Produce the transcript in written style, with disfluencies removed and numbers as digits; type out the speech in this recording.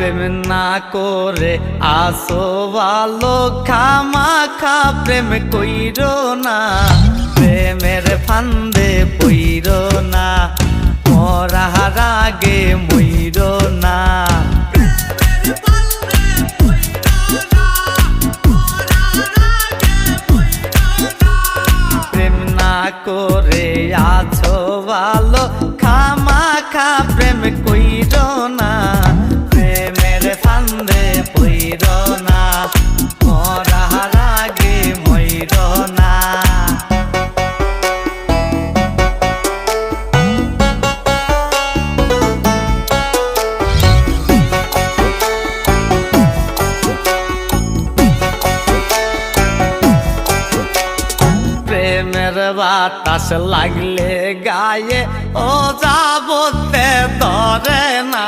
প্রেম না করে আসো ভালো, খামাখা প্রেম কইরো না, প্রেমের ফান্দে পইরো না, মরার আগে মইরো না। প্রেম না করে আছো ভালো, খামাখা প্রেম কইরো না, প্রেমের ফান্দে পইরো না, মরার আগে মইরো না। প্রেমের বাতাস লাগলে গায়ে ও যাবতে ধরে না,